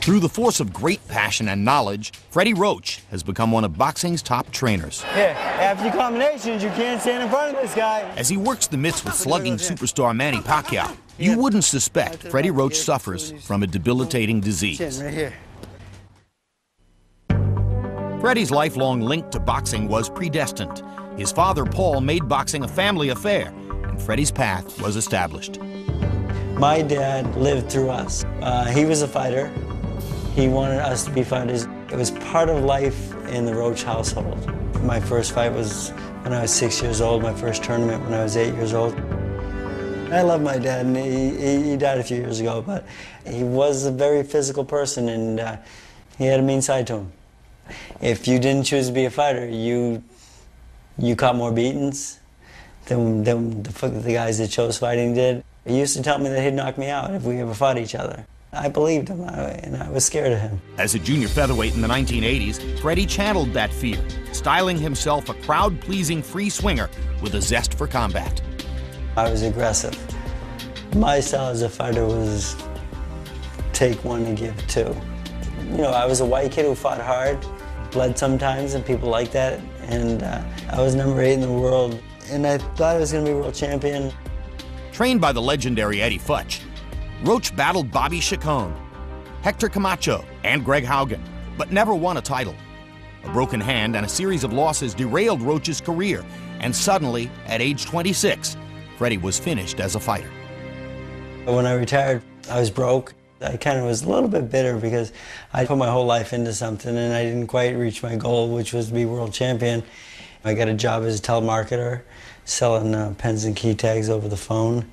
Through the force of great passion and knowledge, Freddie Roach has become one of boxing's top trainers. Yeah, after combinations, you can't stand in front of this guy. As he works the mitts with slugging superstar Manny Pacquiao, you wouldn't suspect Freddie Roach suffers from a debilitating disease. Right here. Freddie's lifelong link to boxing was predestined. His father, Paul, made boxing a family affair, and Freddie's path was established. My dad lived through us. He was a fighter. He wanted us to be fighters. It was part of life in the Roach household. My first fight was when I was 6 years old, my first tournament when I was 8 years old. I love my dad, and he died a few years ago, but he was a very physical person, and he had a mean side to him. If you didn't choose to be a fighter, you caught more beatings than the guys that chose fighting did. He used to tell me that he'd knock me out if we ever fought each other. I believed him, and I was scared of him. As a junior featherweight in the 1980s, Freddie channeled that fear, styling himself a crowd-pleasing free swinger with a zest for combat. I was aggressive. My style as a fighter was take one and give two. You know, I was a white kid who fought hard, bled sometimes, and people liked that. And I was number 8 in the world, and I thought I was going to be world champion. Trained by the legendary Eddie Futch, Roach battled Bobby Chacon, Hector Camacho, and Greg Haugen, but never won a title. A broken hand and a series of losses derailed Roach's career, and suddenly, at age 26, Freddie was finished as a fighter. When I retired, I was broke. I kind of was a little bit bitter because I put my whole life into something and I didn't quite reach my goal, which was to be world champion. I got a job as a telemarketer, selling pens and key tags over the phone,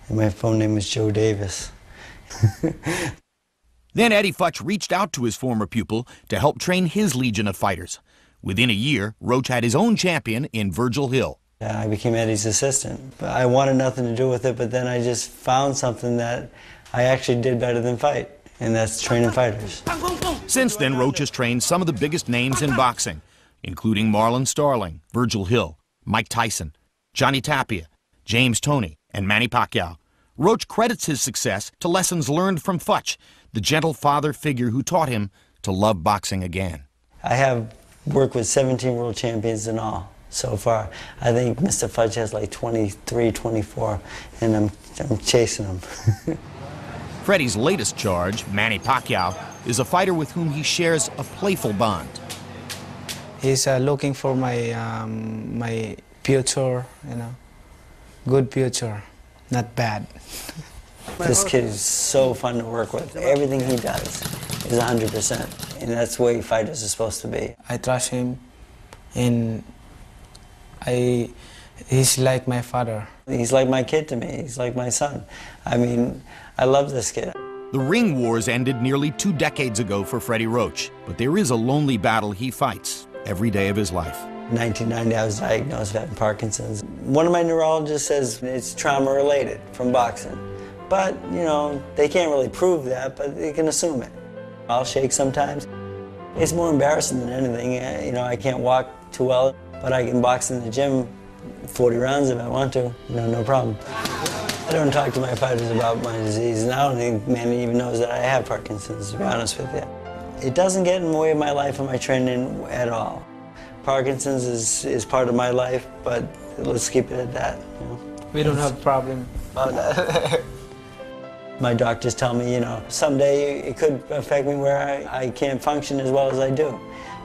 and my phone name was Joe Davis. Then Eddie Futch reached out to his former pupil to help train his legion of fighters. Within a year, Roach had his own champion in Virgil Hill. I became Eddie's assistant. I wanted nothing to do with it, but then I just found something that I actually did better than fight, and that's training fighters. Since then, Roach has trained some of the biggest names in boxing, including Marlon Starling, Virgil Hill, Mike Tyson, Johnny Tapia, James Toney, and Manny Pacquiao. Roach credits his success to lessons learned from Futch, the gentle father figure who taught him to love boxing again. I have worked with 17 world champions in all so far. I think Mr. Futch has like 23, 24, and I'm chasing him. Freddie's latest charge, Manny Pacquiao, is a fighter with whom he shares a playful bond. He's looking for my my future, you know, good future, not bad. This kid is so fun to work with. Everything he does is 100%, and that's the way fighters are supposed to be. I trust him, and he's like my father. He's like my kid to me. He's like my son. I mean, I love this kid. The ring wars ended nearly 2 decades ago for Freddie Roach, but there is a lonely battle he fights every day of his life. In 1990, I was diagnosed with having Parkinson's. One of my neurologists says it's trauma-related from boxing. But, you know, they can't really prove that, but they can assume it. I'll shake sometimes. It's more embarrassing than anything. You know, I can't walk too well, but I can box in the gym 40 rounds if I want to. You know, no problem. I don't talk to my fighters about my disease, and I don't think Manny even knows that I have Parkinson's, to be honest with you. It doesn't get in the way of my life and my training at all. Parkinson's is part of my life, but let's keep it at that. You know? We don't have a problem about that. My doctors tell me, you know, someday it could affect me where I can't function as well as I do.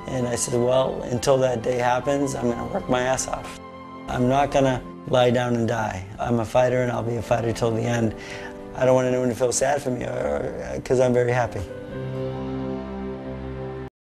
And I said, well, until that day happens, I'm going to work my ass off. I'm not going to lie down and die. I'm a fighter, and I'll be a fighter till the end. I don't want anyone to feel sad for me, because I'm very happy.